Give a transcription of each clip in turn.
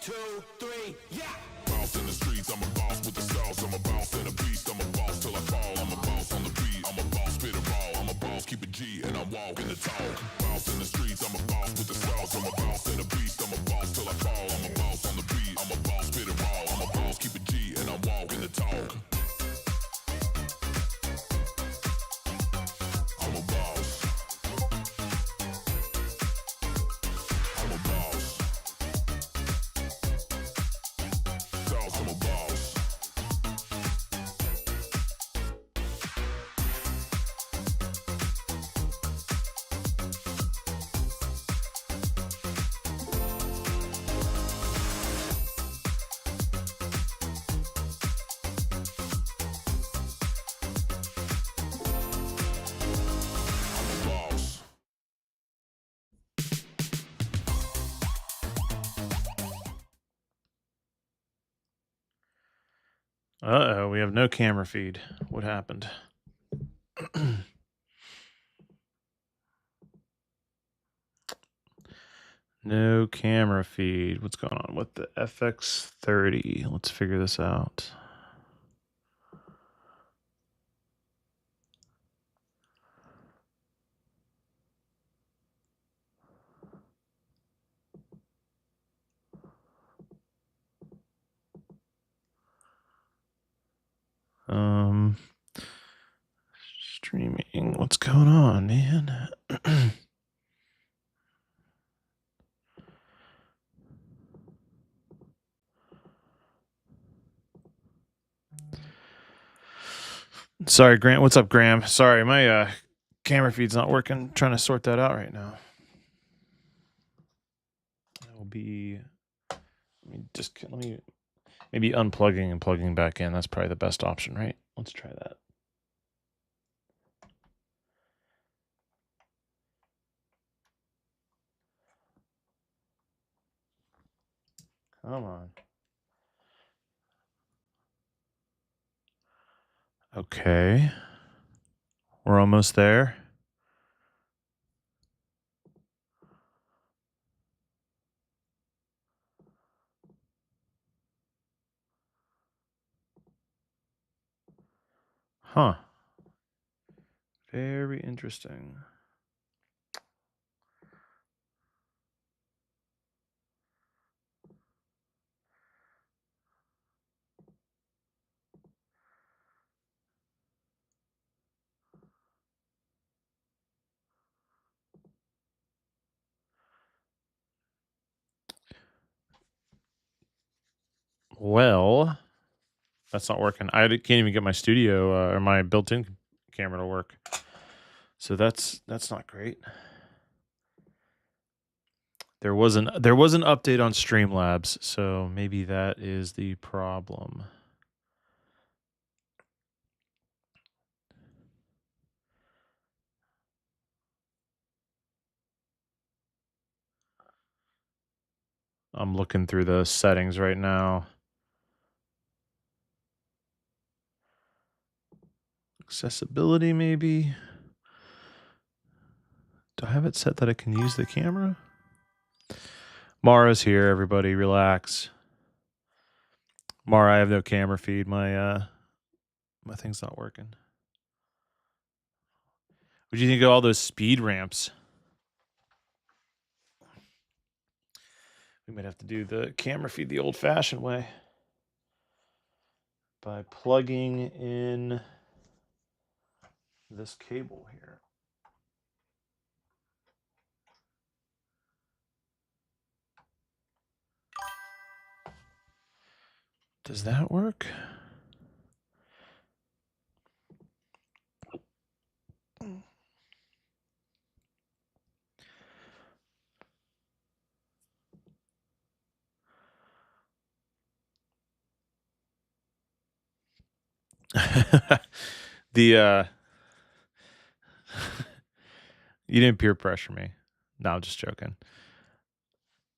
2, 3, yeah. Boss in the streets, I'm a boss with the sauce. I'm a boss and a beast. I'm a boss till I fall. I'm a boss on the beat. I'm a boss, spit it raw. I'm a boss, keep it G, and I walk in the talk. Boss in the streets, I'm a boss with the sauce. I'm a boss and a beast. I'm a boss till I fall. I'm a boss on the beat. I'm a boss, spit it raw. I'm a boss, keep it G, and I walk in the talk. I'm a boss. I'm a boss. Sauce, I'm a boss. Boss. Uh-oh, we have no camera feed. What happened? No camera feed. What's going on with the FX30? Let's figure this out. Streaming. What's going on, man? Sorry, Grant. What's up, Graham? Sorry, my camera feed's not working. Trying to sort that out right now. That will be. Let me maybe unplugging and plugging back in. That's probably the best option, right? Let's try that. Come on. Okay. We're almost there. Huh. Very interesting. Well, that's not working. I can't even get my studio or my built-in camera to work. So that's not great. There was an update on Streamlabs, so maybe that is the problem. I'm looking through the settings right now. Accessibility, maybe. Do I have it set that I can use the camera? Mara's here, everybody. Relax. Mara, I have no camera feed. My thing's not working. What do you think of all those speed ramps? We might have to do the camera feed the old-fashioned way by plugging in this cable here. Does that work? The you didn't peer pressure me. No, I'm just joking.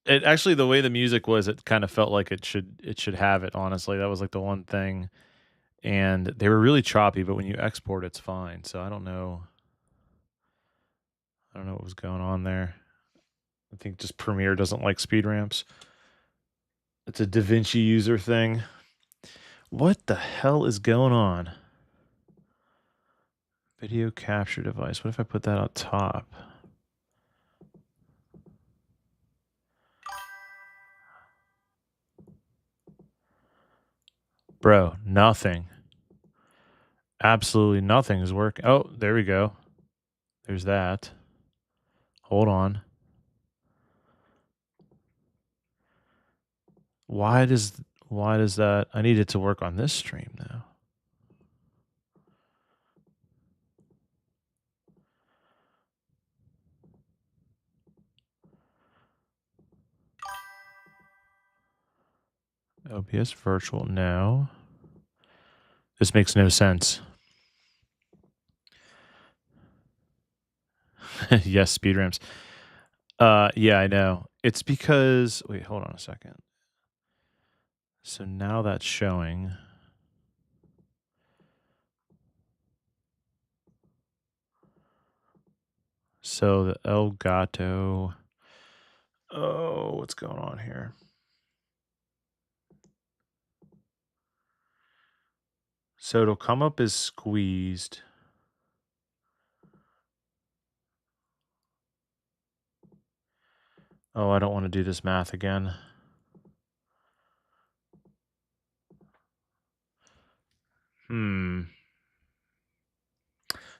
It actually, the way the music was, it kind of felt like it should have it, honestly. That was like the one thing. And they were really choppy, but when you export it's fine. So I don't know what was going on there. I think just Premiere doesn't like speed ramps. It's a DaVinci user thing. What the hell is going on? Video capture device. What if I put that on top? Bro, nothing. Absolutely nothing is working. Oh, there we go. There's that. Hold on. Why does that? I need it to work on this stream now. OBS virtual now. This makes no sense. Yes, speed ramps. Yeah, I know. It's because wait, hold on a second. So now that's showing. So the Elgato. Oh, what's going on here? So it'll come up as squeezed. Oh, I don't want to do this math again.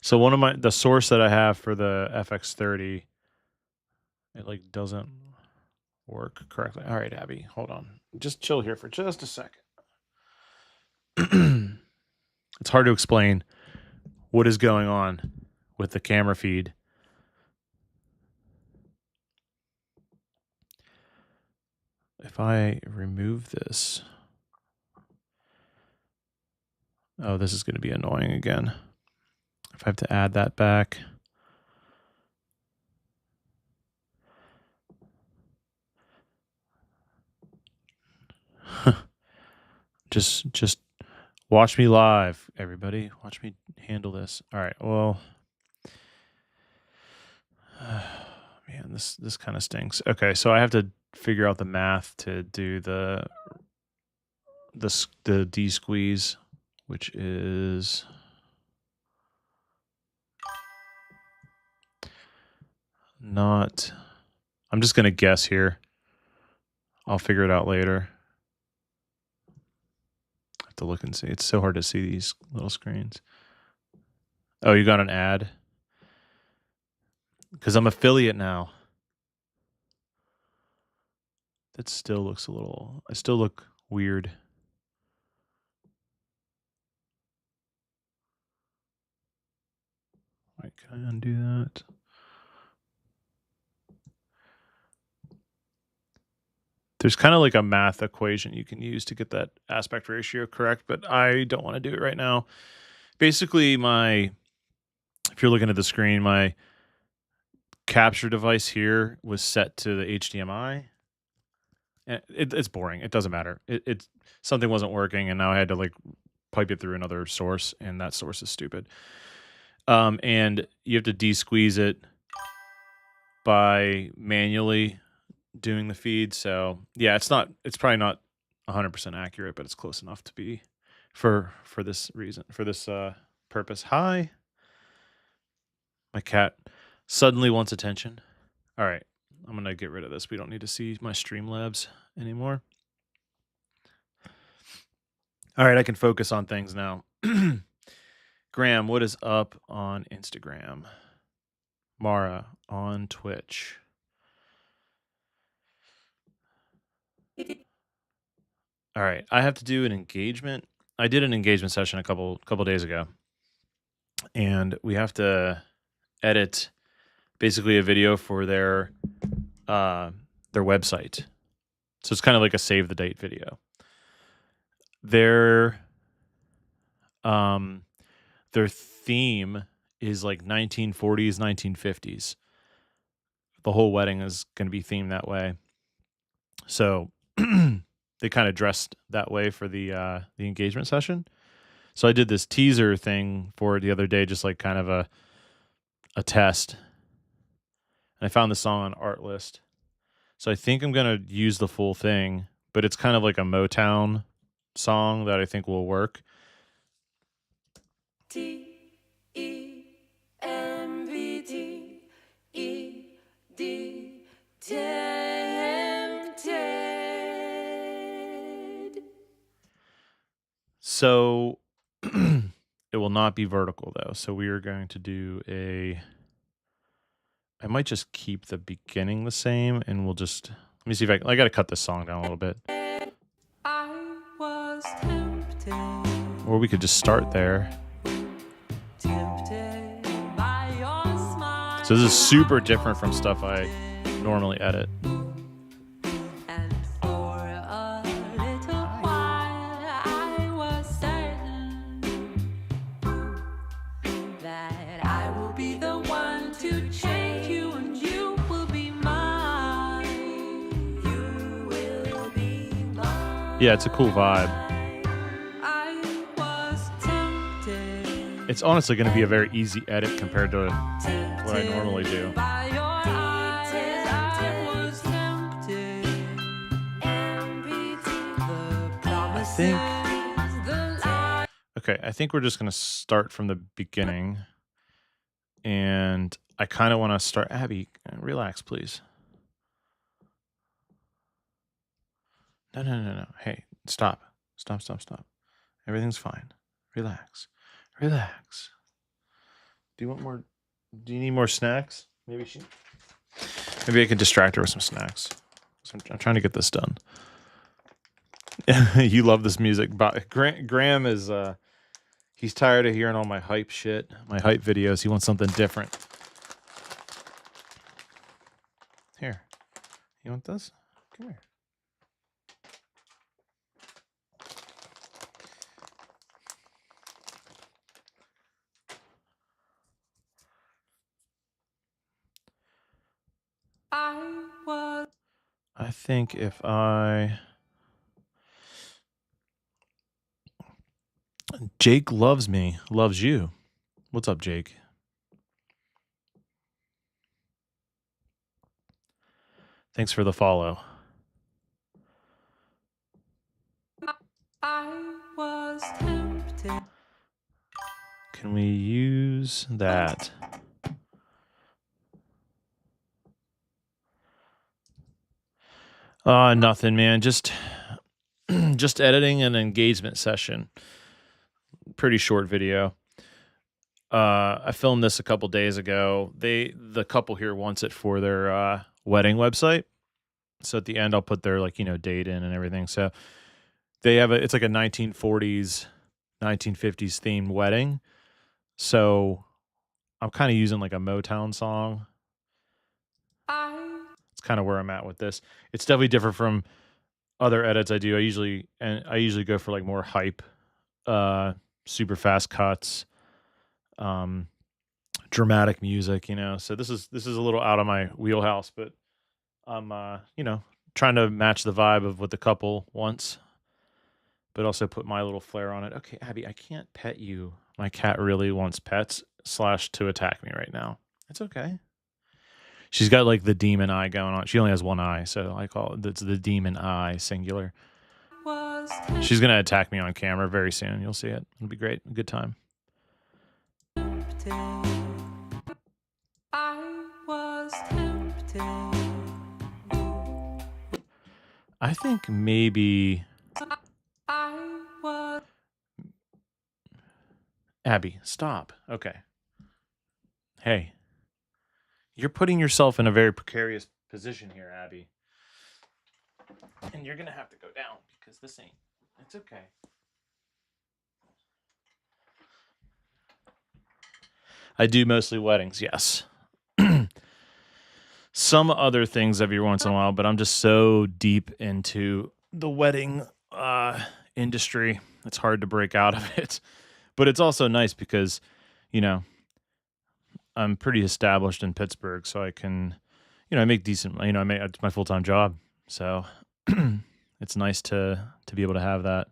So one of the source that I have for the FX30, it like doesn't work correctly. All right, Abby, hold on. Just chill here for just a second. It's hard to explain what is going on with the camera feed. If I remove this, oh, this is going to be annoying again. If I have to add that back. just watch me live, everybody. Watch me handle this. All right. Well, man, this kind of stinks. Okay, so I have to figure out the math to do the D squeeze, which is not. I'm just gonna guess here. I'll figure it out later. I have to look and see. It's so hard to see these little screens. Oh, you got an ad? Because I'm affiliate now. That still looks a little. I still look weird. Wait, can I undo that? There's kind of like a math equation you can use to get that aspect ratio correct, but I don't want to do it right now. Basically, if you're looking at the screen, my capture device here was set to the HDMI. It's boring. It doesn't matter. Something wasn't working, and now I had to like pipe it through another source, and that source is stupid. And you have to de-squeeze it by manually doing the feed. So yeah, it's probably not 100% accurate, but it's close enough to be for this reason, for this purpose. Hi. My cat suddenly wants attention. All right, I'm gonna get rid of this. We don't need to see my Streamlabs anymore. All right, I can focus on things now. Graham, what is up on Instagram? Mara on Twitch. All right, I have to do an engagement. I did an engagement session a couple days ago, and we have to edit basically a video for their website. So it's kind of like a save the date video. Their theme is like 1940s, 1950s. The whole wedding is going to be themed that way. So they kind of dressed that way for the engagement session. So I did this teaser thing for it the other day, just like kind of a test. And I found the song on Artlist. So I think I'm going to use the full thing, but it's kind of like a Motown song that I think will work. T-E-M-V-D-E-D, tempted. So it will not be vertical though. So we are going to do I might just keep the beginning the same, and we'll just, let me see if I got to cut this song down a little bit. I was tempted, Or we could just start there. tempted by your smile. So this is super different from stuff I normally edit. And for a little while I was certain that I will be the one to change you, and you will be mine. You will be mine. Yeah, it's a cool vibe. I was tempted. It's honestly going to be a very easy edit compared to what I normally do. By your eyes, I was tempted. I think, okay, I think we're just going to start from the beginning. And I kind of want to start, Abby, relax, please. No. Hey, stop. Stop. Everything's fine. Relax. Do you need more snacks? Maybe I can distract her with some snacks. So I'm trying to get this done. You love this music. Graham is, he's tired of hearing all my hype shit, my hype videos. He wants something different. Here. You want this? Come here. I think if Jake loves me, loves you. What's up, Jake? Thanks for the follow. I was tempted. Can we use that? Nothing, man. Just editing an engagement session. Pretty short video. I filmed this a couple days ago. The couple here wants it for their wedding website. So at the end, I'll put their date in and everything. So they have it's like a 1940s, 1950s themed wedding. So I'm kind of using like a Motown song. It's kind of where I'm at with this. It's definitely different from other edits I do. I usually go for like more hype, super fast cuts, dramatic music, So this is a little out of my wheelhouse, but I'm trying to match the vibe of what the couple wants, but also put my little flair on it. Okay, Abby, I can't pet you. My cat really wants pets / to attack me right now. It's okay. She's got like the demon eye going on. She only has one eye, so I call it's the demon eye, singular. She's going to attack me on camera very soon. You'll see it. It'll be great. A good time. I was tempted. I think maybe I was. Abby, stop. Okay. Hey. You're putting yourself in a very precarious position here, Abby. And you're going to have to go down because this ain't. It's okay. I do mostly weddings, yes. Some other things every once in a while, but I'm just so deep into the wedding industry. It's hard to break out of it. But it's also nice because, I'm pretty established in Pittsburgh, so I can, I make decent, it's my full-time job. So it's nice to be able to have that.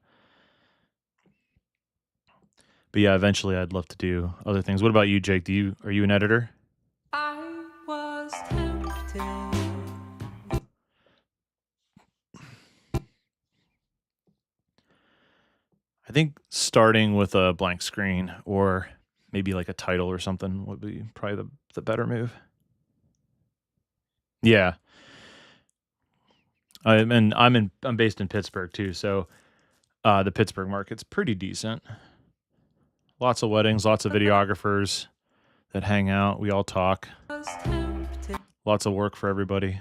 But yeah, eventually I'd love to do other things. What about you, Jake? Are you an editor? I was tempted. I think starting with a blank screen or maybe like a title or something would be probably the better move. Yeah. I'm based in Pittsburgh too, so the Pittsburgh market's pretty decent. Lots of weddings, lots of videographers that hang out. We all talk. Was tempted Lots of work for everybody.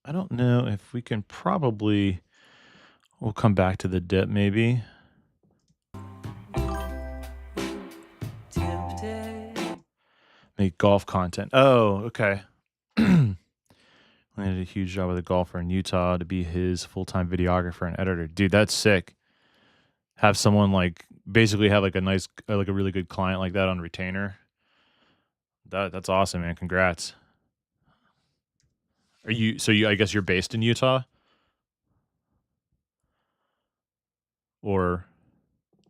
I don't know if we can probably. We'll come back to the dip maybe. tempted. Make golf content. Oh, okay. I did a huge job with a golfer in Utah to be his full-time videographer and editor. Dude, that's sick. Have someone like basically have like a nice, like a really good client like that on retainer. That's awesome, man. Congrats. Are you? So you? I guess you're based in Utah, or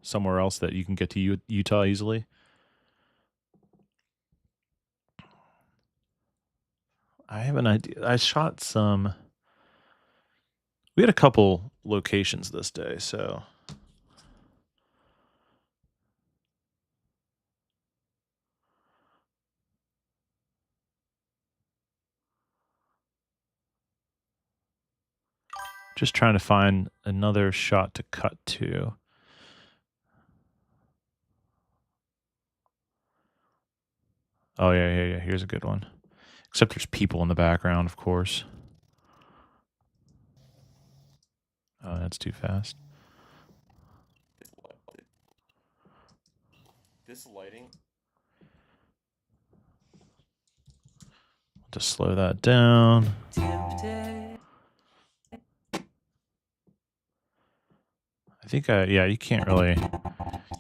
somewhere else that you can get to Utah easily. I have an idea. I shot some. We had a couple locations this day, so just trying to find another shot to cut to. Oh yeah. Here's a good one. Except there's people in the background, of course. Oh, that's too fast. This lighting. Just slow that down. Tempted. I think yeah, you can't really.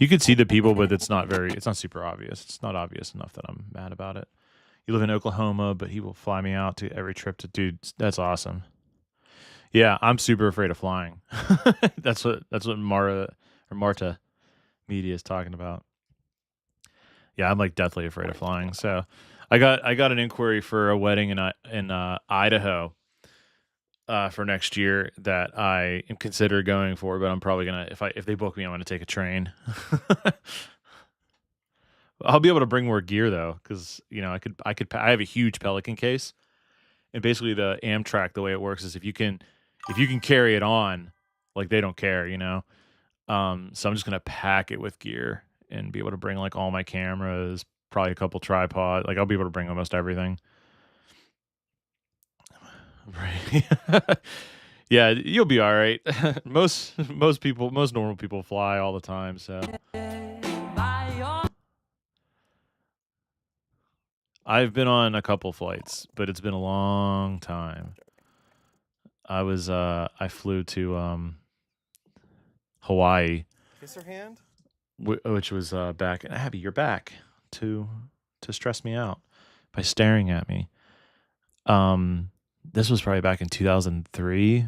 You could see the people, but it's not super obvious. It's not obvious enough that I'm mad about it. You live in Oklahoma, but he will fly me out to every trip to. Dude, that's awesome. Yeah, I'm super afraid of flying. That's what Marta Media is talking about. Yeah, I'm like deathly afraid of flying. So I got an inquiry for a wedding in Idaho for next year that I am consider going for, but I'm probably gonna if they book me, I'm gonna take a train. I'll be able to bring more gear though, because I have a huge Pelican case, and basically the Amtrak, the way it works is if you can carry it on, like they don't care, So I'm just gonna pack it with gear and be able to bring like all my cameras, probably a couple tripod. Like I'll be able to bring almost everything. Right. Yeah, you'll be all right. most normal people fly all the time, so By your I've been on a couple flights, but it's been a long time. I flew to Hawaii, Kiss her hand? which was back. Abby, you're back to stress me out by staring at me. This was probably back in 2003. It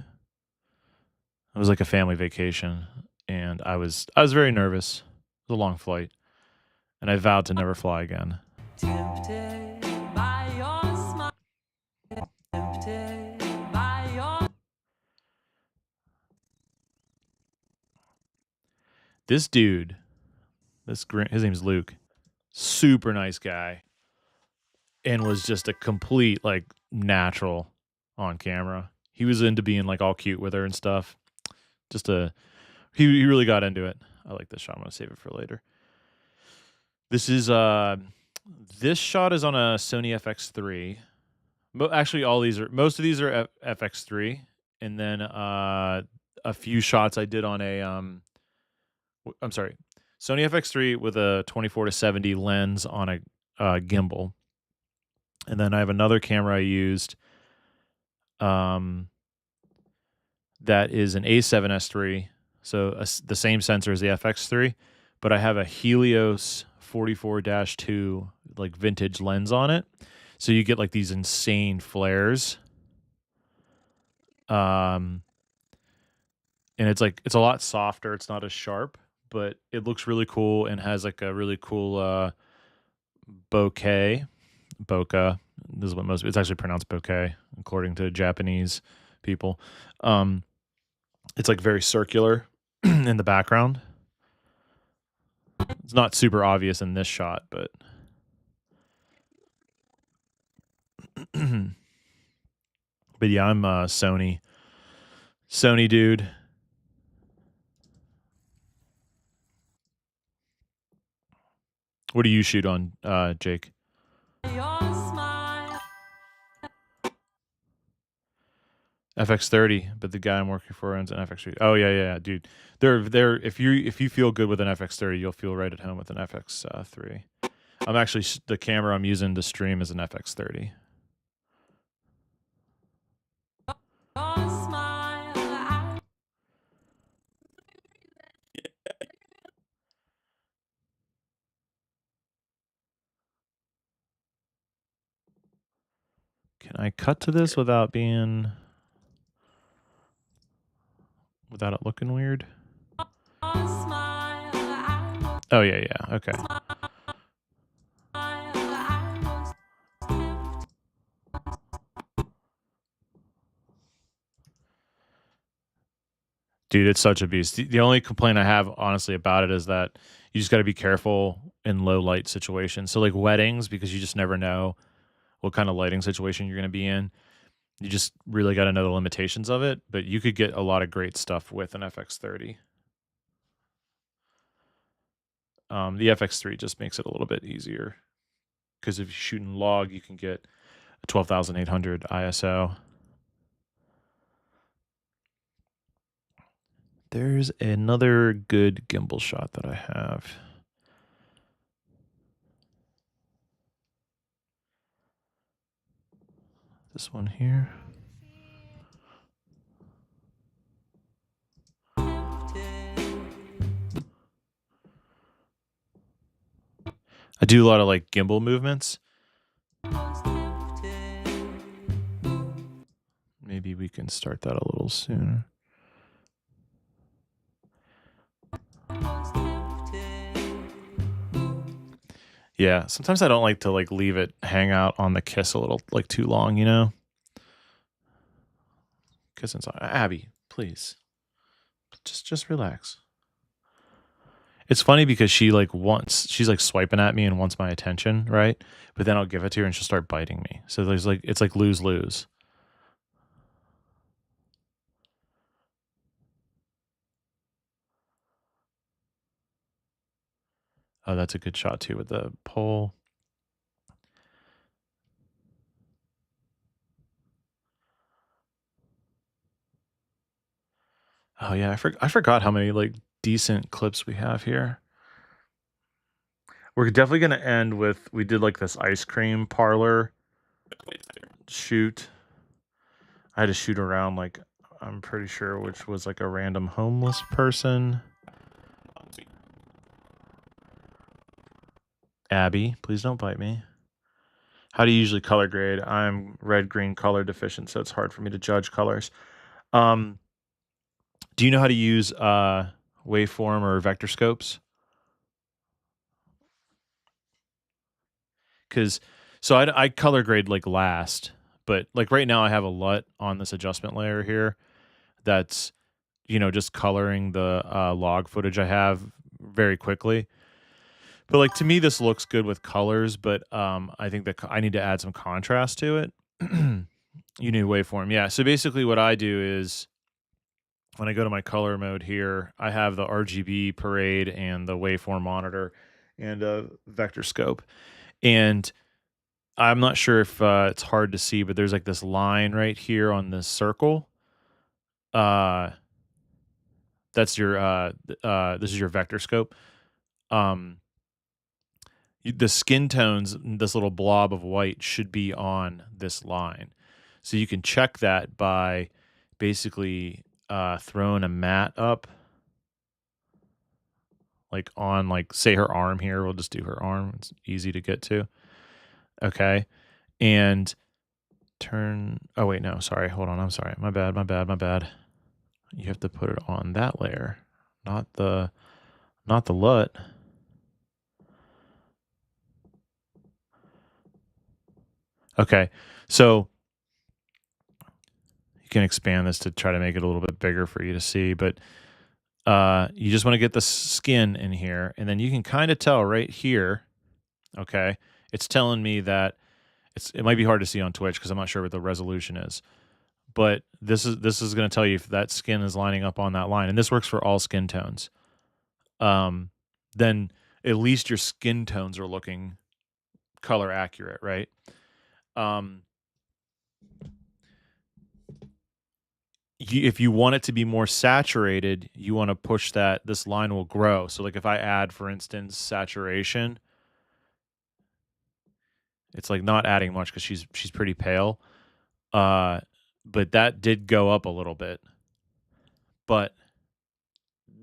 was like a family vacation, and I was very nervous. It was a long flight, and I vowed to never fly again. tempted by your smile. Tempted by your This dude, his name's Luke, super nice guy, and was just a complete like natural on camera. He was into being like all cute with her and stuff. He really got into it. I like this shot. I'm gonna save it for later. This shot is on a Sony FX3. Actually, most of these are FX3, and then a few shots I did on a I'm sorry, Sony FX3 with a 24-70 lens on a gimbal, and then I have another camera I used that is an A7S3, so the same sensor as the FX3, but I have a Helios 44-2 like vintage lens on it, so you get like these insane flares. And it's a lot softer. It's not as sharp, but it looks really cool and has like a really cool bokeh, this is what most, it's actually pronounced bokeh according to Japanese people. Um, it's like very circular in the background. It's not super obvious in this shot, but but yeah, I'm a Sony dude. What do you shoot on, Jake? Your smile. FX30, but the guy I'm working for owns an FX30. Oh yeah, dude. They're if you feel good with an FX30, you'll feel right at home with an FX3. I'm actually the camera I'm using to stream is an FX30. Your smile. Can I cut to this without it looking weird? Your smile. Oh yeah, okay. Dude, it's such a beast. The only complaint I have, honestly, about it is that you just got to be careful in low light situations. So, like weddings, because you just never know what kind of lighting situation you're going to be in. You just really got to know the limitations of it. But you could get a lot of great stuff with an FX30. The FX3 just makes it a little bit easier because if you shoot in log, you can get a 12,800 ISO. There's another good gimbal shot that I have. This one here. I do a lot of like gimbal movements. Maybe we can start that a little sooner. Yeah, sometimes I don't like to like leave it hang out on the kiss a little like too long, you know? Kiss inside. Abby, please. Just relax. It's funny because she's like swiping at me and wants my attention, right? But then I'll give it to her and she'll start biting me. So there's like it's like lose-lose. Oh, that's a good shot too with the pole. Oh yeah, I forgot how many like decent clips we have here. We're definitely gonna end with we did like this ice cream parlor shoot. I had to shoot around like I'm pretty sure which was like a random homeless person. Abby, please don't bite me. How do you usually color grade? I'm red-green color deficient, so it's hard for me to judge colors. Do you know how to use waveform or vector scopes? Because so I color grade like last, but like right now I have a LUT on this adjustment layer here that's just coloring the log footage I have very quickly. But like to me this looks good with colors, but I think that I need to add some contrast to it. You need waveform. Yeah, so basically what I do is when I go to my color mode here, I have the RGB parade and the waveform monitor and a vector scope. And I'm not sure if it's hard to see, but there's like this line right here on this circle. That's your this is your vector scope. The skin tones, this little blob of white should be on this line. So you can check that by basically throwing a mat up like on like say her arm here. We'll just do her arm. It's easy to get to. Okay. And turn oh wait, no, sorry. Hold on. I'm sorry. My bad. You have to put it on that layer, not the LUT. Okay, so you can expand this to try to make it a little bit bigger for you to see, but you just want to get the skin in here, and then you can kind of tell right here. Okay, it's telling me that it might be hard to see on Twitch because I'm not sure what the resolution is, but this is going to tell you if that skin is lining up on that line, and this works for all skin tones. Then at least your skin tones are looking color accurate, right? If you want it to be more saturated, you want to push that. This line will grow. So like if I add, for instance, saturation, it's like not adding much because she's pretty pale. But that did go up a little bit. But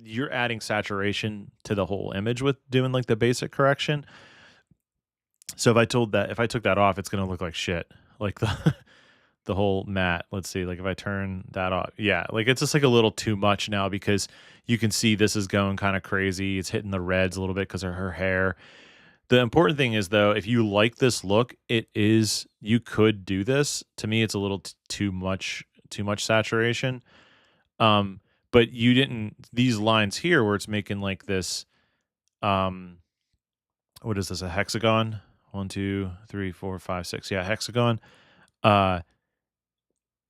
you're adding saturation to the whole image with doing like the basic correction. So if I took that off, it's gonna look like shit. Like the whole matte. Let's see, like if I turn that off, yeah, like it's just like a little too much now because you can see this is going kind of crazy. It's hitting the reds a little bit because of her hair. The important thing is though, if you like this look, you could do this. To me, it's a little too much saturation. But you didn't, these lines here where it's making like this, what is this, a hexagon? 1, 2, 3, 4, 5, 6. Yeah, hexagon.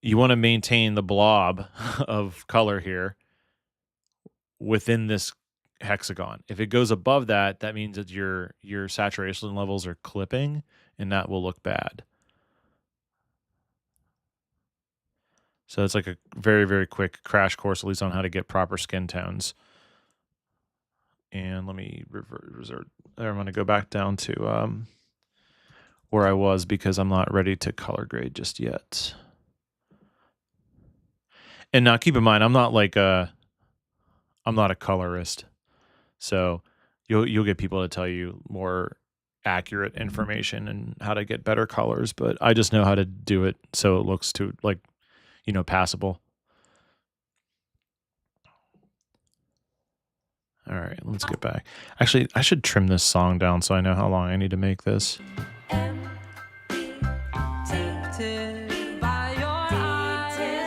You want to maintain the blob of color here within this hexagon. If it goes above that, that means that your saturation levels are clipping, and that will look bad. So it's like a very, very quick crash course, at least on how to get proper skin tones. And let me revert. I'm going to go back down to where I was because I'm not ready to color grade just yet. And now keep in mind, I'm not a colorist. So you'll get people to tell you more accurate information and how to get better colors, but I just know how to do it so it looks to like, passable. All right, let's get back. Actually, I should trim this song down so I know how long I need to make this.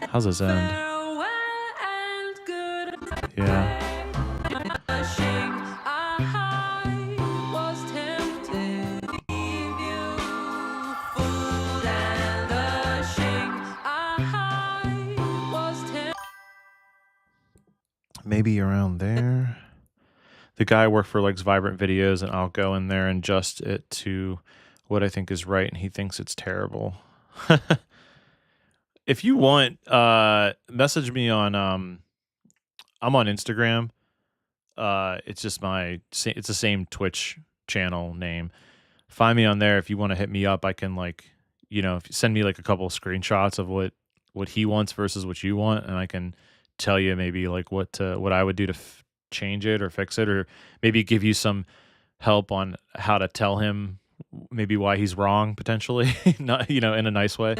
How's this end? Yeah. Maybe around there. The guy worked for Legs Vibrant Videos, and I'll go in there and adjust it to what I think is right, and he thinks it's terrible. If you want, message me on I'm on Instagram. It's just it's the same Twitch channel name. Find me on there if you want to hit me up. I can send me like a couple of screenshots of what he wants versus what you want, and I can tell you maybe like what I would do to change it or fix it, or maybe give you some help on how to tell him maybe why he's wrong potentially, not in a nice way.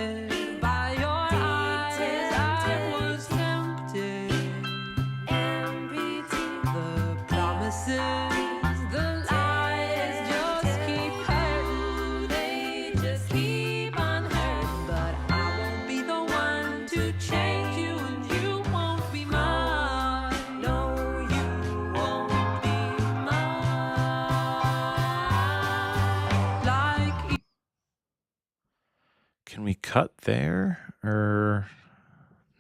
Can we cut there or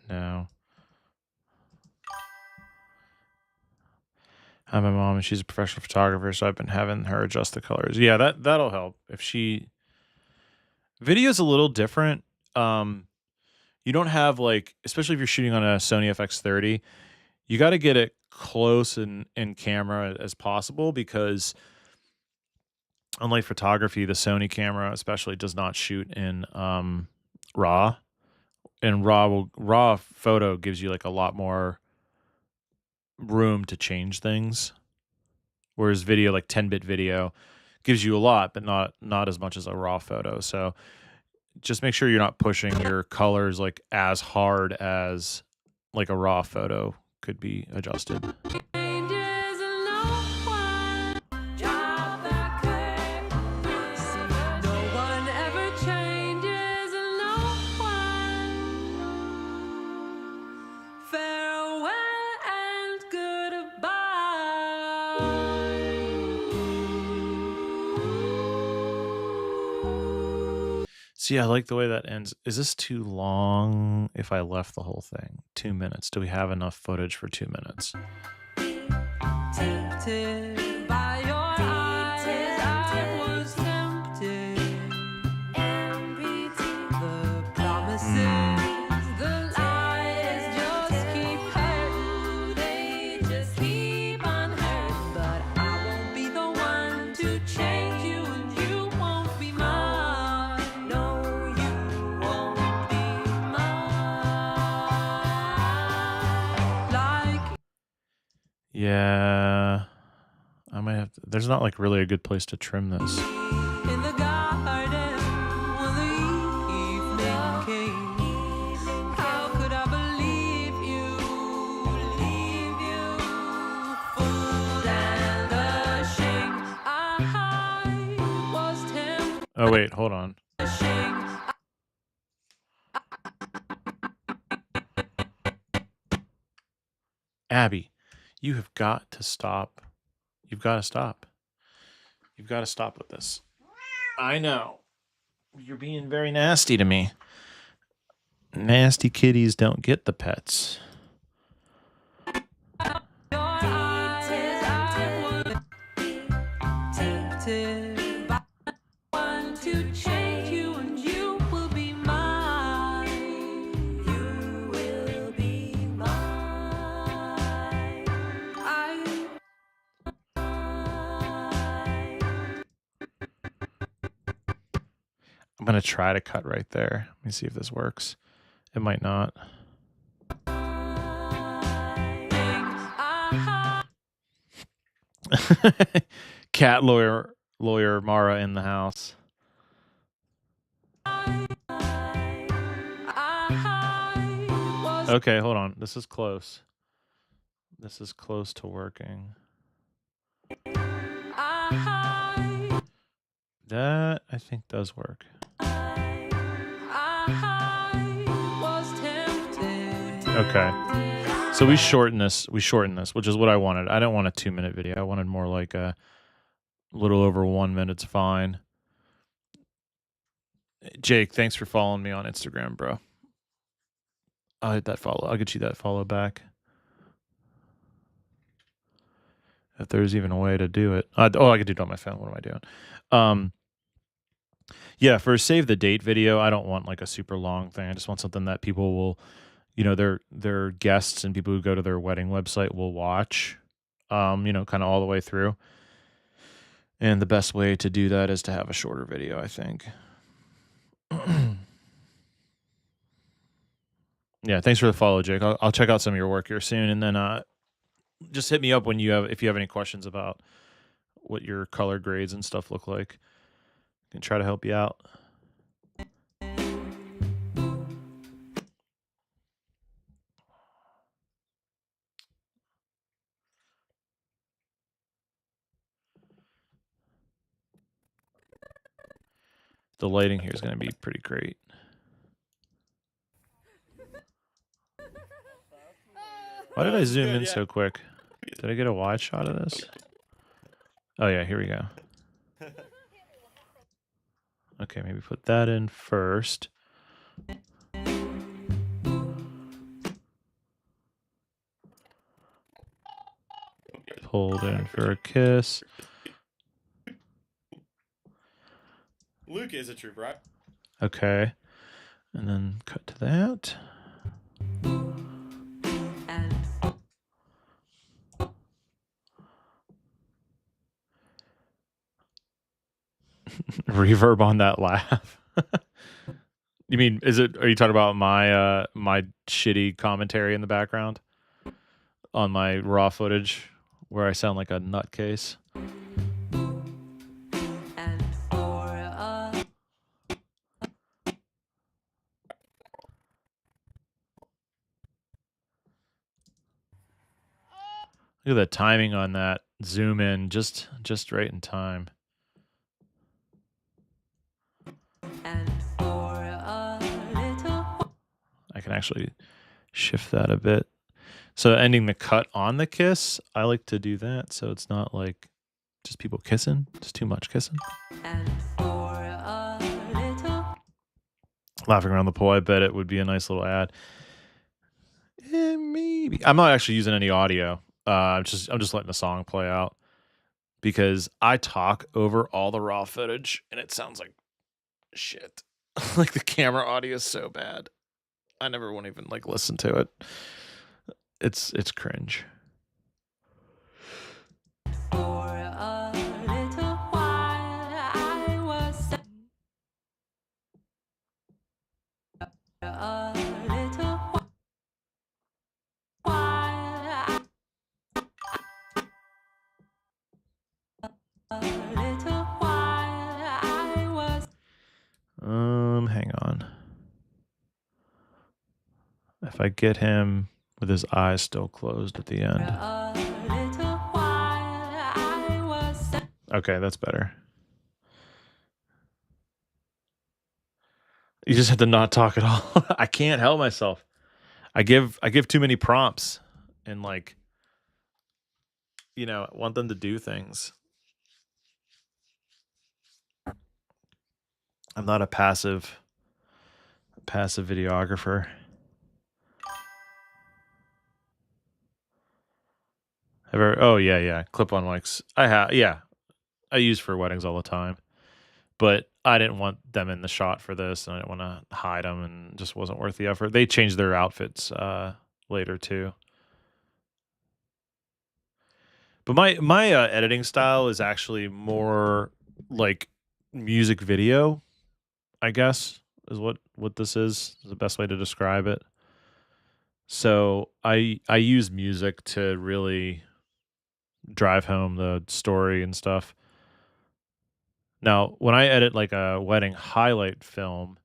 no? I'm my mom and she's a professional photographer, so I've been having her adjust the colors. Yeah, that'll help. Video's a little different. You don't have especially if you're shooting on a Sony FX30, you got to get it close in camera as possible because unlike photography, the Sony camera especially does not shoot in RAW, and raw photo gives you a lot more room to change things, whereas video, 10-bit video, gives you a lot but not as much as a raw photo. So just make sure you're not pushing your colors as hard as a raw photo could be adjusted. No one ever changes. See, I like the way that ends. Is this too long if I left the whole thing? 2 minutes. Do we have enough footage for 2 minutes? Tempted by your eyes, I was tempted. The promises, the lies just keep hurting. They just keep on hurting. But I won't be the one to change you, and you won't be mine. No, you won't be mine. Like Yeah. I might have to. There's not like really a good place to trim this. in the garden when the evening came. How could I believe you, fooled and ashamed? I was tempted, Oh, wait, hold on. ashamed. Abby, you have got to stop. You've got to stop. You've got to stop with this. I know. You're being very nasty to me. Nasty kitties don't get the pets. Your eyes, I was tempted by one to change you, and you will be mine. You will be mine. I'm going to try to cut right there. Let me see if this works. It might not. Cat lawyer Mara in the house. Okay, hold on. This is close. This is close to working. That I think does work. Okay. So we shorten this, which is what I wanted. I don't want a 2-minute video. I wanted more like a little over 1 minute's fine. Jake, thanks for following me on Instagram, bro. I'll hit that follow. I'll get you that follow back. If there's even a way to do it. I could do it on my phone. What am I doing? Yeah, for a save the date video, I don't want like a super long thing. I just want something that people will, their guests and people who go to their wedding website will watch, kind of all the way through. And the best way to do that is to have a shorter video, I think. Yeah, thanks for the follow, Jake. I'll check out some of your work here soon, and then just hit me up if you have any questions about what your color grades and stuff look like. I can try to help you out. The lighting here is going to be pretty great. Why did I zoom in so quick? Did I get a wide shot of this? Oh yeah, here we go. Okay, maybe put that in first. Hold in for a kiss. Luke is a trooper, right? Okay. And then cut to that. Reverb on that laugh. You mean, are you talking about my my shitty commentary in the background on my raw footage where I sound like a nutcase? Look at the timing on that zoom in, just right in time. I can actually shift that a bit. So ending the cut on the kiss, I like to do that so it's not like just people kissing, just too much kissing. And for a little Laughing Around the Pole, I bet it would be a nice little ad. Maybe. I'm not actually using any audio. I'm just letting the song play out because I talk over all the raw footage and it sounds like shit. Like the camera audio is so bad. I never want to even like listen to it. It's cringe. For a little while, I was a little while, a little while, I was Hang on. If I get him with his eyes still closed at the end. a little while, I was Okay, that's better. You just have to not talk at all. I can't help myself. I give too many prompts and like want them to do things. I'm not a passive videographer. Oh yeah, clip-on mics. I use for weddings all the time, but I didn't want them in the shot for this, and I didn't want to hide them, and it just wasn't worth the effort. They changed their outfits later too. But my editing style is actually more like music video, I guess, is what this is the best way to describe it. So I use music to really drive home the story and stuff. Now, when I edit like a wedding highlight film,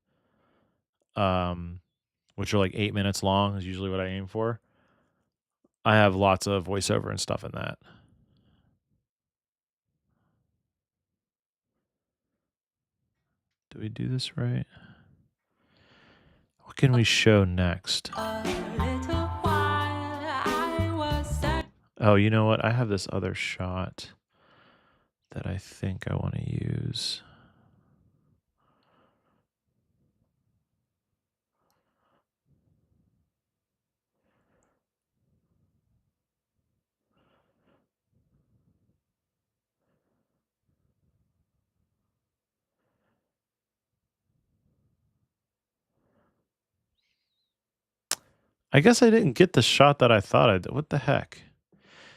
which are like 8 minutes long, is usually what I aim for. I have lots of voiceover and stuff in that. Do we do this right? What can we show next? a little while, I was Oh, you know what? I have this other shot that I think I want to use. I guess I didn't get the shot that I thought I did. What the heck?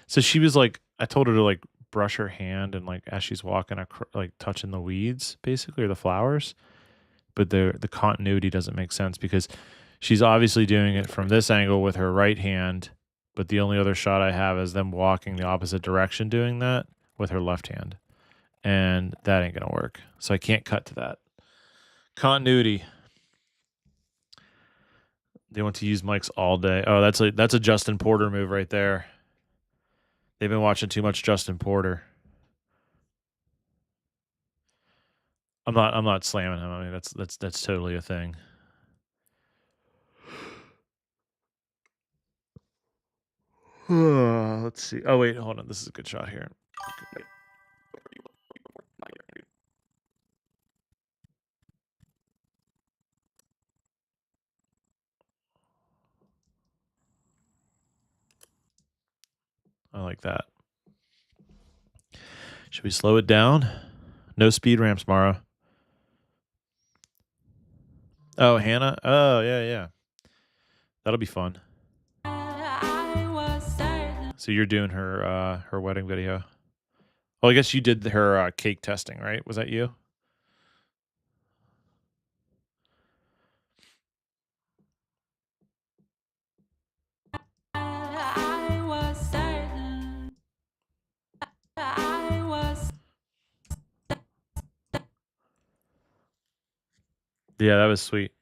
So she was like, I told her to like brush her hand and like as she's walking, like touching the weeds basically or the flowers. But the continuity doesn't make sense because she's obviously doing it from this angle with her right hand, but the only other shot I have is them walking the opposite direction doing that with her left hand. And that ain't gonna work. So I can't cut to that. Continuity. They want to use mics all day. Oh, that's a Justin Porter move right there. They've been watching too much Justin Porter. I'm not slamming him. I mean, that's totally a thing. Let's see. Oh wait, hold on. This is a good shot here. I like that. Should we slow it down? No speed ramps, Mara. Oh, Hannah. Oh, yeah. That'll be fun. I was certain So you're doing her wedding video. Well, I guess you did her cake testing, right? Was that you? I was certain I was Yeah, that was sweet.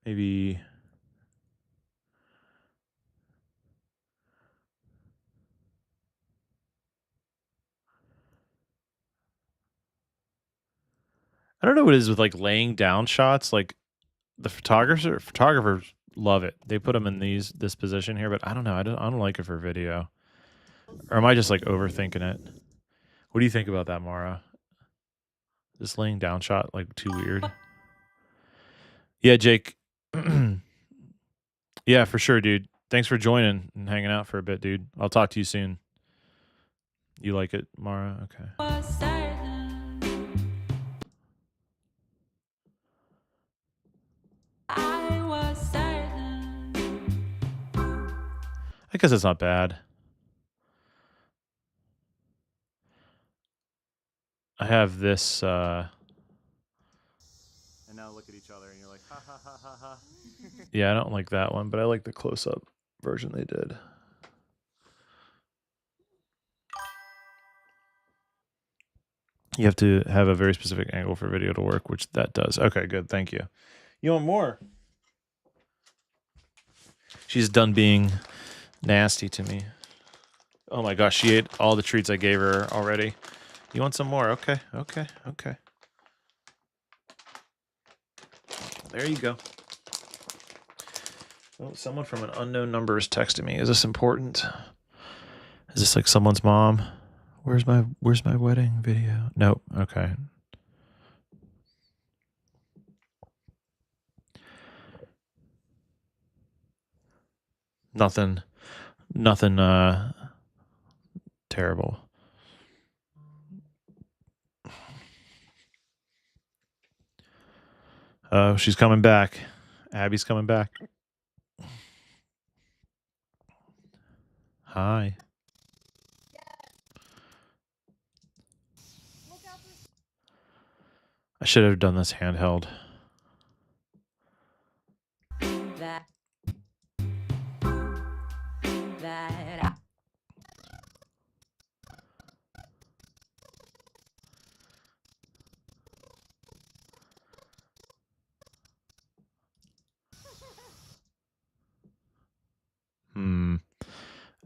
Maybe I don't know what it is with like laying down shots. Like the photographers love it. They put them in this position here, but I don't know. I don't like it for video. Or am I just like overthinking it? What do you think about that, Mara? This laying down shot like too weird? Yeah, Jake. Yeah, for sure, dude. Thanks for joining and hanging out for a bit, dude. I'll talk to you soon. You like it, Mara? Okay. Was certain. I was certain. I guess it's not bad. I have this and now look at each other and you're like, ha ha ha ha ha. Yeah, I don't like that one, but I like the close-up version they did. You have to have a very specific angle for video to work, which that does. Okay, good. Thank you. You want more? She's done being nasty to me. Oh my gosh, she ate all the treats I gave her already. You want some more? Okay, okay, okay. There you go. Oh, someone from an unknown number is texting me. Is this important? Is this like someone's mom? Where's my wedding video? Nope. Okay. Nothing terrible. Oh, she's coming back. Abby's coming back. Hi. I should have done this handheld. That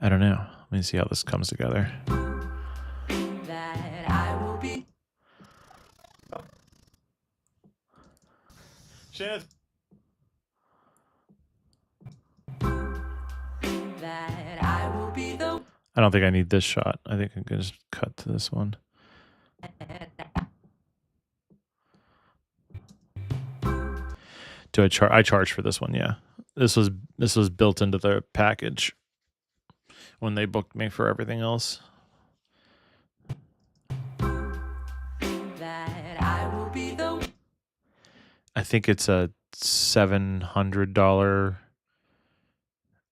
I don't know. Let me see how this comes together. that I will be. Shit. That I will be the. I don't think I need this shot. I think I'm gonna just cut to this one. Do I charge? I charge for this one. Yeah, this was built into the package when they booked me for everything else. That I will be the. I think it's a $700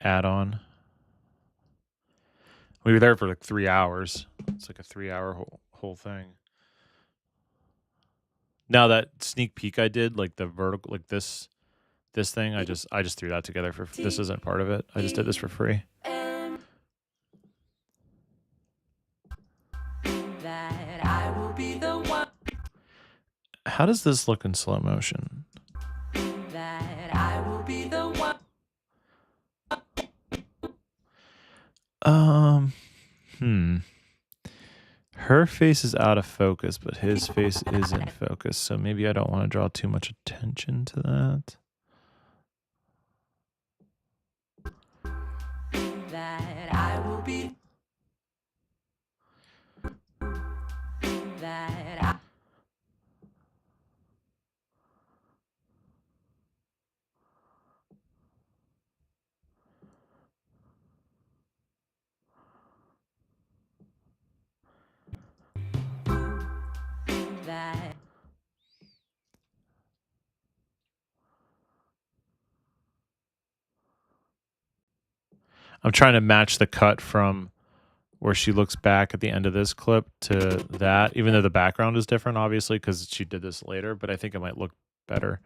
add-on. We were there for like 3 hours. It's like a 3-hour whole thing. Now that sneak peek I did, like the vertical, like this thing, I just threw that together for. This isn't part of it. I just did this for free. That I will be the one. How does this look in slow motion? That I will be the one. Her face is out of focus, but his face is in focus. So maybe I don't want to draw too much attention to that. That I will be. That I. That. I'm trying to match the cut from where she looks back at the end of this clip to that, even though the background is different, obviously, because she did this later, but I think it might look better.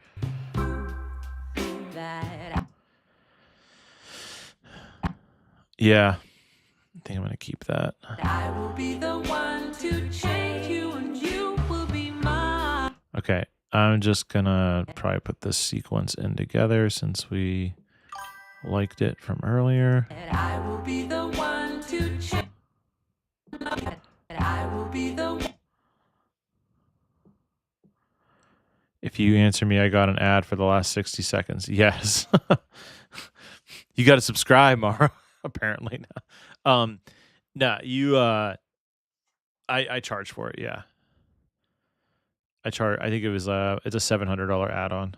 That. Yeah, I think I'm going to keep that. I will be the one to change you, and you will be mine. Okay, I'm just going to probably put this sequence in together since we liked it from earlier. That I will be the one to change. That I will be the one. If you answer me, I got an ad for the last 60 seconds. Yes. You got to subscribe, Mara, apparently. Nah, you I charge for it, yeah. I think it was it's a $700 add-on.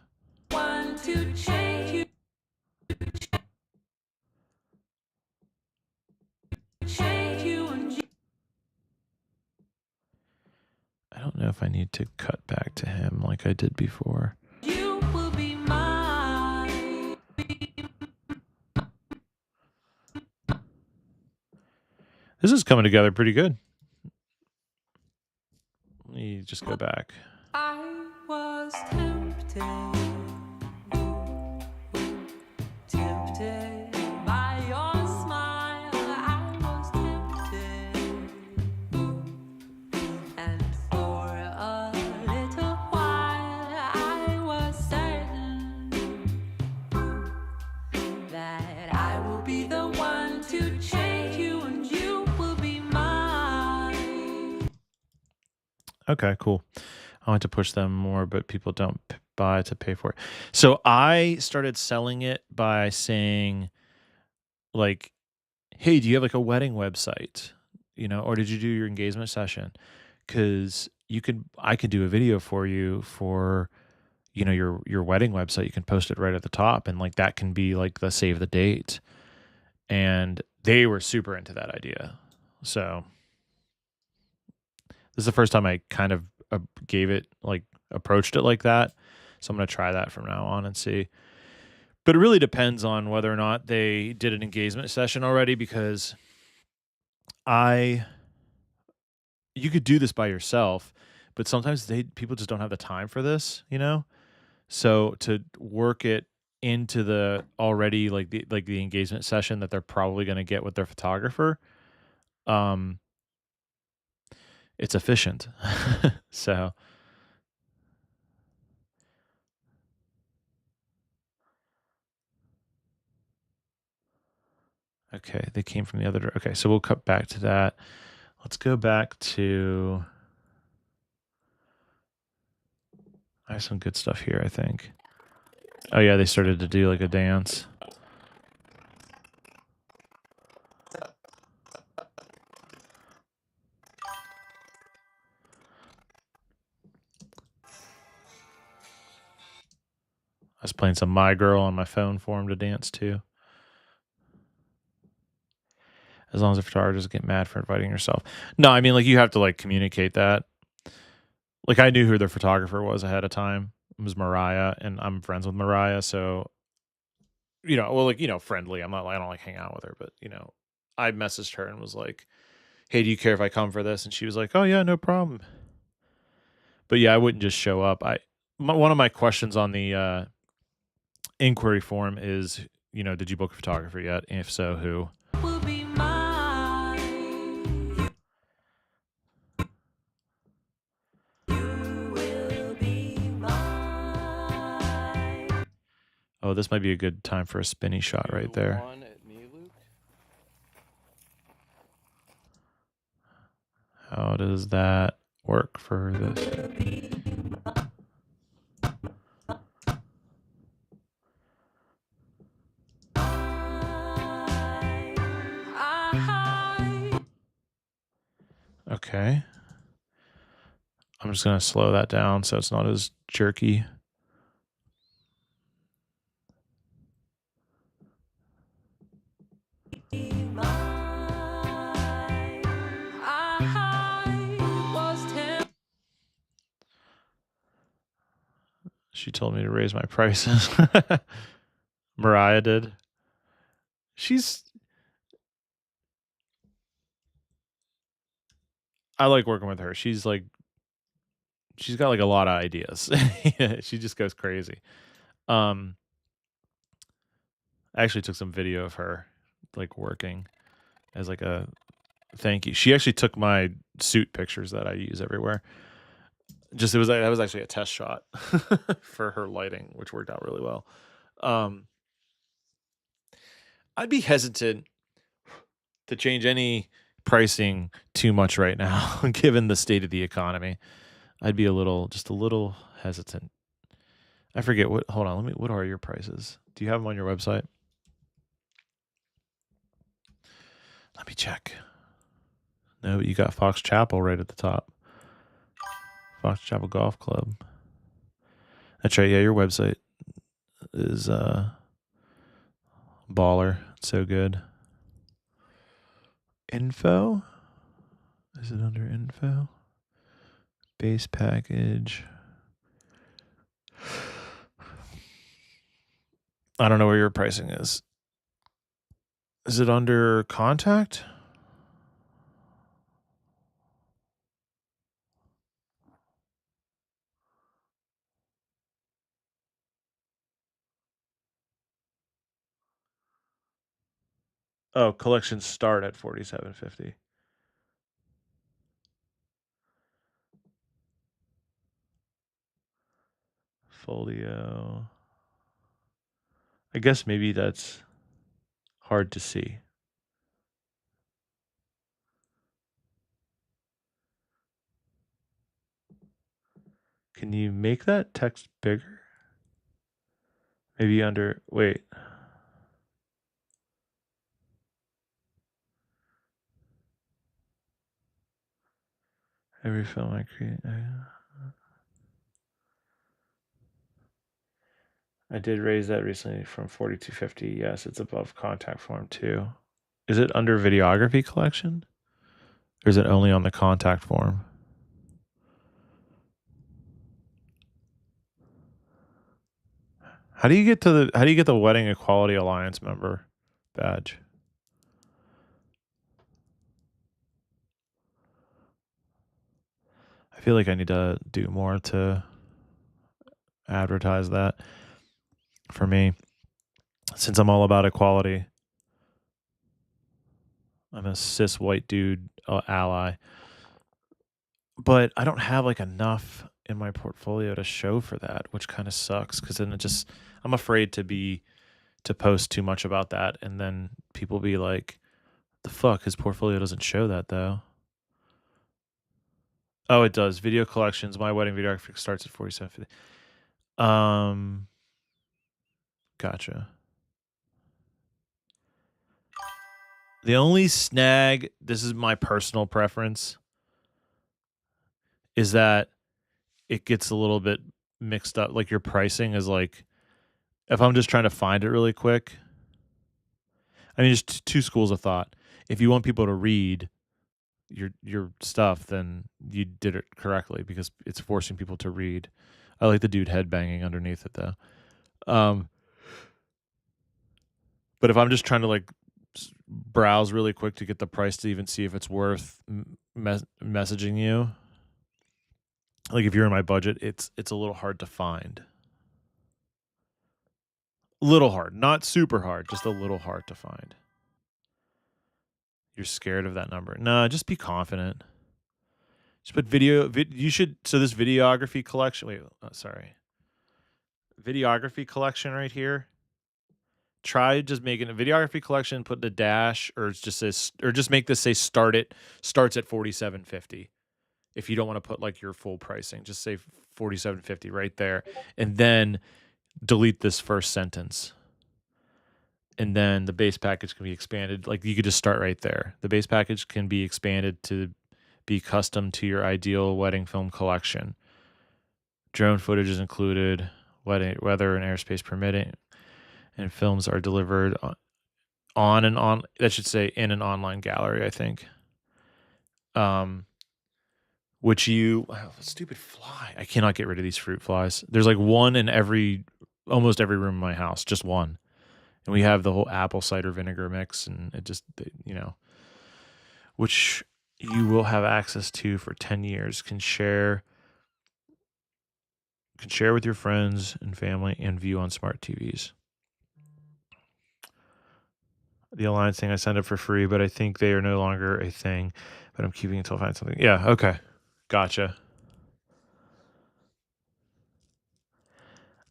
One to change you. Change you and I don't know if I need to cut back to him like I did before. you will be mine. This is coming together pretty good. Let me just go back. I was tempted, tempted by your smile. I was tempted, and for a little while I was certain that I will be the one to change you, and you will be mine. Okay, cool. I want to push them more, but people don't buy to pay for it. So I started selling it by saying, like, hey, do you have like a wedding website? Or did you do your engagement session? Because I could do a video for you for, your wedding website. You can post it right at the top, and like that can be like the save the date. And they were super into that idea. So this is the first time I kind of approached it like that. So I'm going to try that from now on and see. But it really depends on whether or not they did an engagement session already, because you could do this by yourself, but sometimes people just don't have the time for this, So to work it into the already the engagement session that they're probably going to get with their photographer, it's efficient. So okay, they came from the other. Okay, so we'll cut back to that. Let's go back to. I have some good stuff here, I think. Oh yeah, they started to do like a dance. I was playing some My Girl on my phone for him to dance to. As long as the photographer doesn't get mad for inviting yourself. No, I mean, like, you have to like communicate that. Like, I knew who their photographer was ahead of time. It was Mariah, and I'm friends with Mariah, so friendly. I don't like hang out with her, but I messaged her and was like, "Hey, do you care if I come for this?" And she was like, "Oh yeah, no problem." But yeah, I wouldn't just show up. One of my questions on the inquiry form is, did you book a photographer yet? And if so, who? Will be mine. You will be mine. Oh, this might be a good time for a spinny shot right there. How does that work for this? Okay. I'm just going to slow that down so it's not as jerky. She told me to raise my prices. Mariah did. I like working with her. She's got like a lot of ideas. She just goes crazy. I actually took some video of her like working as like a thank you. She actually took my suit pictures that I use everywhere. That was actually a test shot for her lighting, which worked out really well. I'd be hesitant to change any pricing too much right now, given the state of the economy. I'd be just a little hesitant. I forget hold on, what are your prices? Do you have them on your website? Let me check. No, you got Fox Chapel right at the top. Fox Chapel Golf Club. That's right. Yeah, your website is baller. It's so good. Info? Is it under info? Base package. I don't know where your pricing is. Is it under contact? Oh, collections start at $47.50. Folio. I guess maybe that's hard to see. Can you make that text bigger? Maybe under, wait. Every film I create. I did raise that recently from 4250. Yes, it's above contact form too. Is it under videography collection? Or is it only on the contact form? How do you get the Wedding Equality Alliance member badge? I feel like I need to do more to advertise that for me, since I'm all about equality. I'm a cis white dude ally, but I don't have like enough in my portfolio to show for that, which kind of sucks because then I'm afraid to post too much about that, and then people be like, "The fuck, his portfolio doesn't show that though." Oh, it does. Video collections. My wedding videography starts at $47.50. Gotcha. The only snag, this is my personal preference, is that it gets a little bit mixed up. Like your pricing is like, if I'm just trying to find it really quick, I mean, just two schools of thought. If you want people to read your stuff, then you did it correctly because it's forcing people to read. I like the dude headbanging underneath it though. But if I'm just trying to like browse really quick to get the price to even see if it's worth messaging you, like if you're in my budget, it's a little hard to find. Little hard, not super hard, just a little hard to find. You're scared of that number. No, just be confident. Just put you should, so this videography collection, videography collection right here. Try just making a videography collection, put the dash, or just make this say starts at $47.50. If you don't want to put like your full pricing, just say $47.50 right there, and then delete this first sentence. And then the base package can be expanded. Like you could just start right there. The base package can be expanded to be custom to your ideal wedding film collection. Drone footage is included, weather and airspace permitting, and films are delivered that should say in an online gallery, I think. Stupid fly. I cannot get rid of these fruit flies. There's like one in almost every room in my house, just one. And we have the whole apple cider vinegar mix, and it just, which you will have access to for 10 years, can share with your friends and family and view on smart TVs. The Alliance thing I signed up for free, but I think they are no longer a thing, but I'm keeping until I find something. Yeah, okay. Gotcha.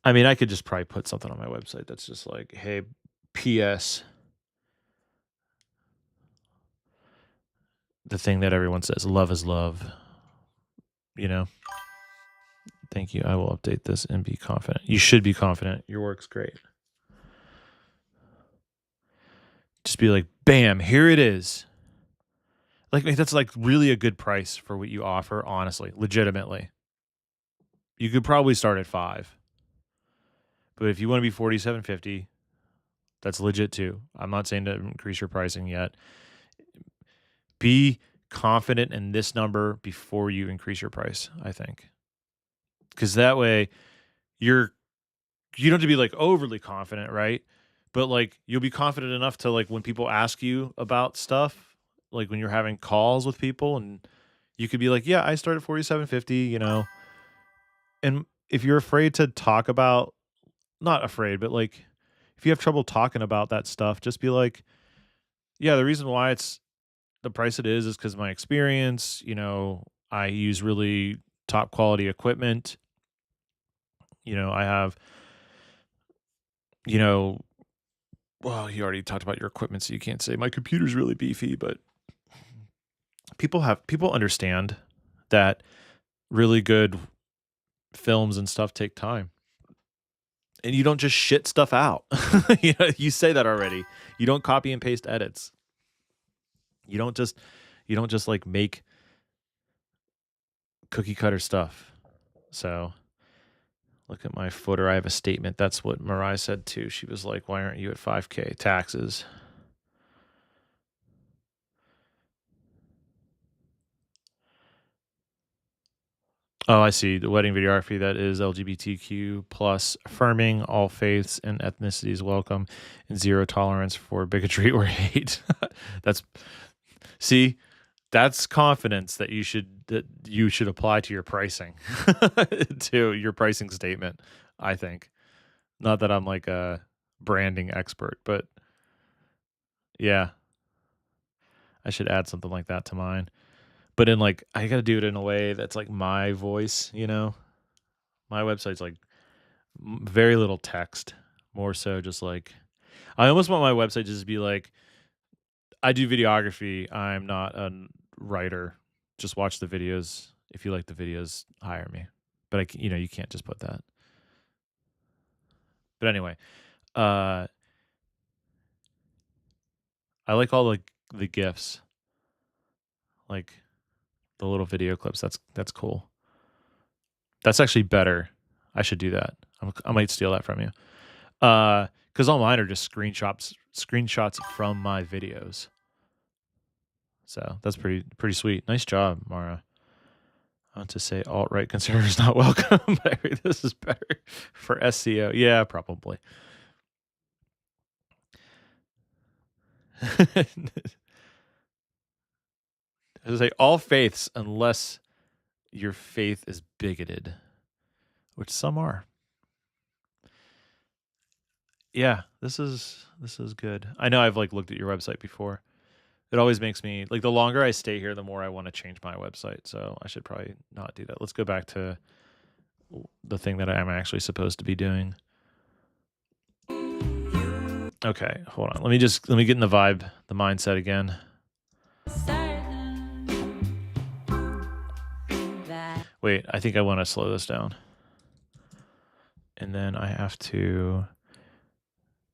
I mean, I could just probably put something on my website that's just like, hey, P.S. The thing that everyone says, love is love. You know? Thank you. I will update this and be confident. You should be confident. Your work's great. Just be like, bam, here it is. Like that's like really a good price for what you offer, honestly, legitimately. You could probably start at 5. But if you want to be 47.50, that's legit too. I'm not saying to increase your pricing yet. Be confident in this number before you increase your price, I think. Cuz that way you don't have to be like overly confident, right? But like you'll be confident enough to like when people ask you about stuff, like when you're having calls with people and you could be like, "Yeah, I started 47.50, you know." And if you're afraid to talk about not afraid, but like if you have trouble talking about that stuff, just be like, "Yeah, the reason why it's the price it is cuz my experience, you know, I use really top quality equipment. You know, I have, you know, well, you already talked about your equipment, so you can't say my computer's really beefy, but people understand that really good films and stuff take time. And you don't just shit stuff out. You know, you say that already. You don't copy and paste edits. You don't just like make cookie cutter stuff. So look at my footer. I have a statement. That's what Mariah said too. She was like, "Why aren't you at 5K taxes?" Oh, I see. The wedding videography that is LGBTQ plus, affirming all faiths and ethnicities welcome, and zero tolerance for bigotry or hate. That's see, that's confidence that you should apply to your pricing, to your pricing statement. I think. Not that I'm like a branding expert, but yeah, I should add something like that to mine. But in like, I got to do it in a way that's like my voice, you know? My website's like very little text, more so just like, I almost want my website just to be like, I do videography. I'm not a writer. Just watch the videos. If you like the videos, hire me. But you know, you can't just put that. But anyway, uh, I like all the GIFs, like the little video clips. That's cool. That's actually better. I should do that. I might steal that from you. Because all mine are just screenshots from my videos. So that's pretty sweet. Nice job, Mara. I want to say alt-right conservatives not welcome, but this is better for SEO. Yeah, probably. I say all faiths unless your faith is bigoted, which some are. Yeah, this is good. I know I've like looked at your website before. It always makes me like the longer I stay here, the more I want to change my website. So I should probably not do that. Let's go back to the thing that I'm actually supposed to be doing. Okay, hold on. Let me get in the vibe, the mindset again. certain that Wait, I think I want to slow this down. And then I have to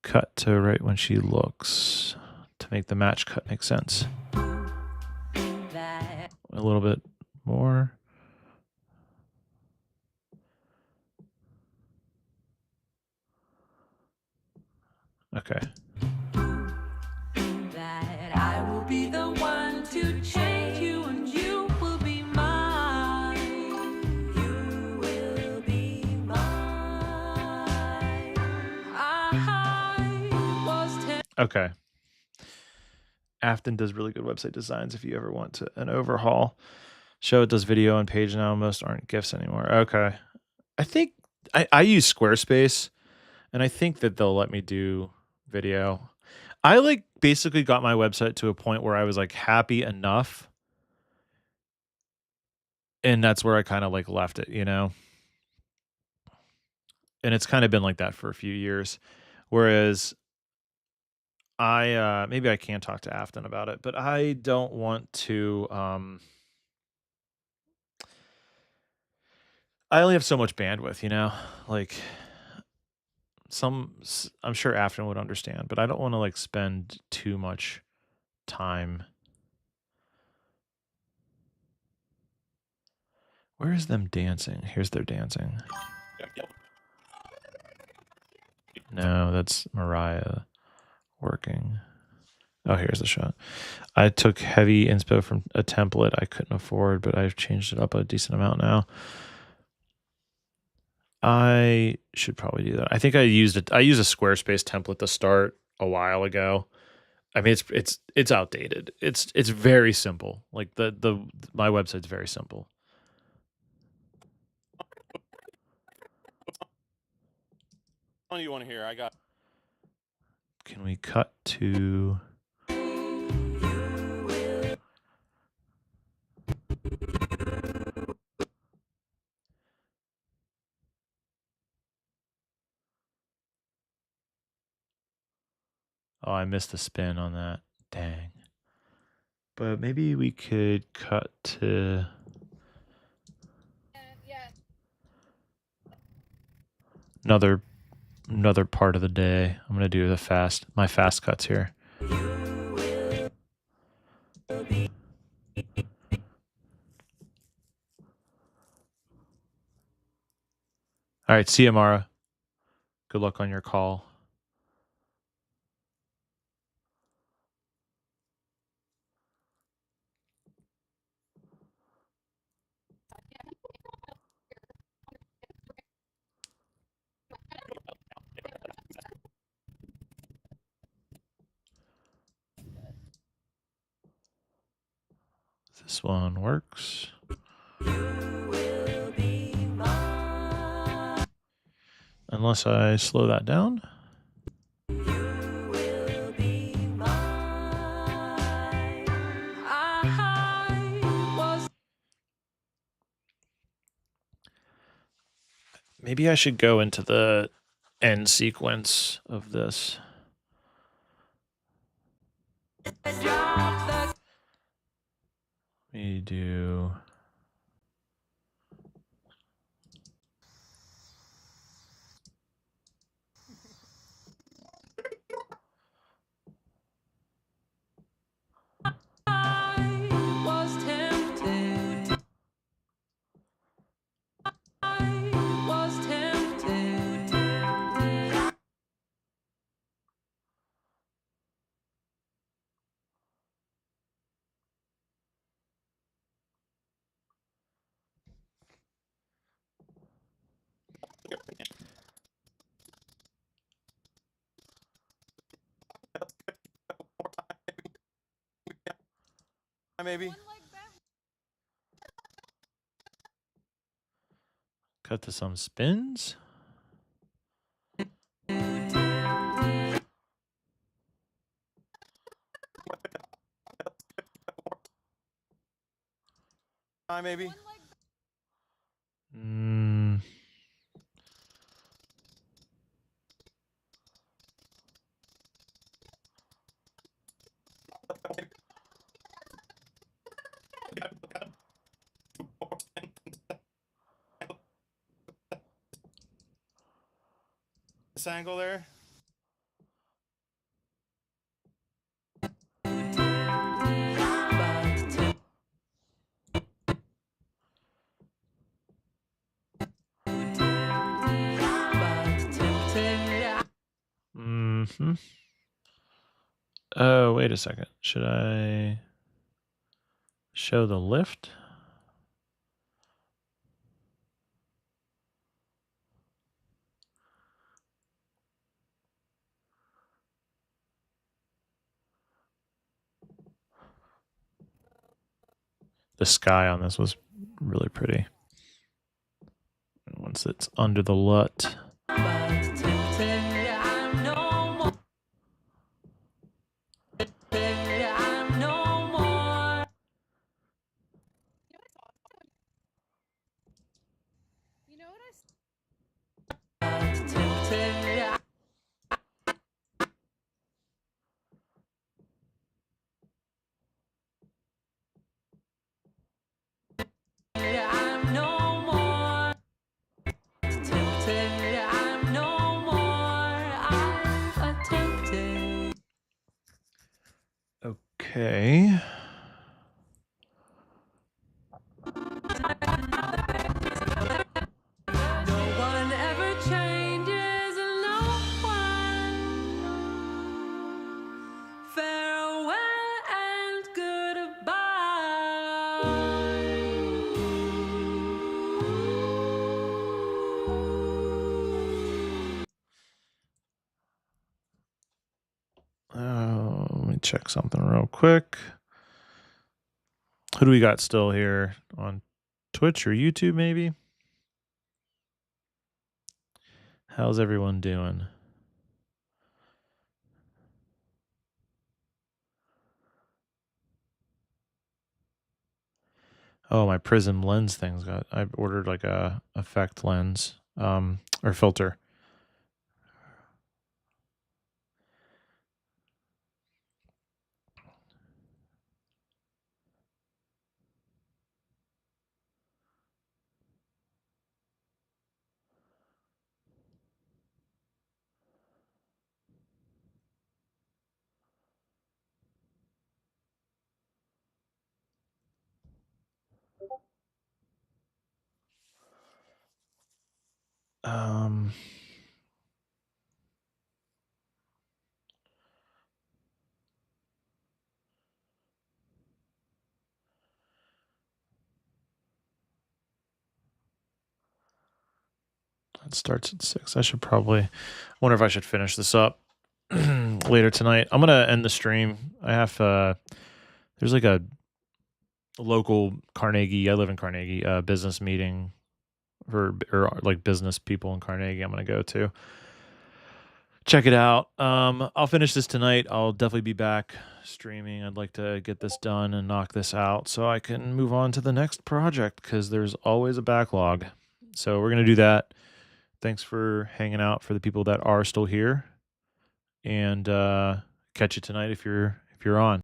cut to right when she looks to make the match cut make sense. that A little bit more. Okay. that I will be the one to change you and you will be mine. You will be mine. I was Okay. Afton does really good website designs if you ever want an overhaul. Show it does video and page now. Most aren't GIFs anymore. Okay. I think I use Squarespace, and I think that they'll let me do video. I like basically got my website to a point where I was like happy enough. And that's where I kind of like left it, you know? And it's kind of been like that for a few years. Whereas maybe I can talk to Afton about it, but I don't want to I only have so much bandwidth, you know? Like I'm sure Afton would understand, but I don't want to like spend too much time Where is them dancing? Here's their dancing. No, that's Mariah working. Oh, here's the shot. I took heavy inspo from a template I couldn't afford, but I've changed it up a decent amount now. I should probably do that. I think I used a Squarespace template to start a while ago. I mean, it's outdated. It's very simple. Like my website's very simple. What do you want to hear? I got. Can we cut to? Oh, I missed the spin on that. Dang. But maybe we could cut to another part of the day. I'm gonna do my fast cuts here. All right, see you, Mara. Good luck on your call. This one works. Unless I slow that down. Maybe I should go into the end sequence of this. Let me do. Maybe. Cut to some spins. Maybe. This angle there. Oh, wait a second. Should I show the lift? The sky on this was really pretty. Once it's under the LUT. Okay. check something real quick. Who do we got still here on Twitch or YouTube, maybe? How's everyone doing? Oh, my prism lens thing's got. I ordered like a effect lens, or filter. Um, it starts at 6. I should probably wonder if I should finish this up later tonight. I'm gonna end the stream. I have there's like a local Carnegie. I live in Carnegie. Business meeting or like business people in Carnegie. I'm gonna go to. Check it out. I'll finish this tonight. I'll definitely be back streaming. I'd like to get this done and knock this out so I can move on to the next project because there's always a backlog. So we're gonna do that. Thanks for hanging out for the people that are still here, and catch you tonight if you're on.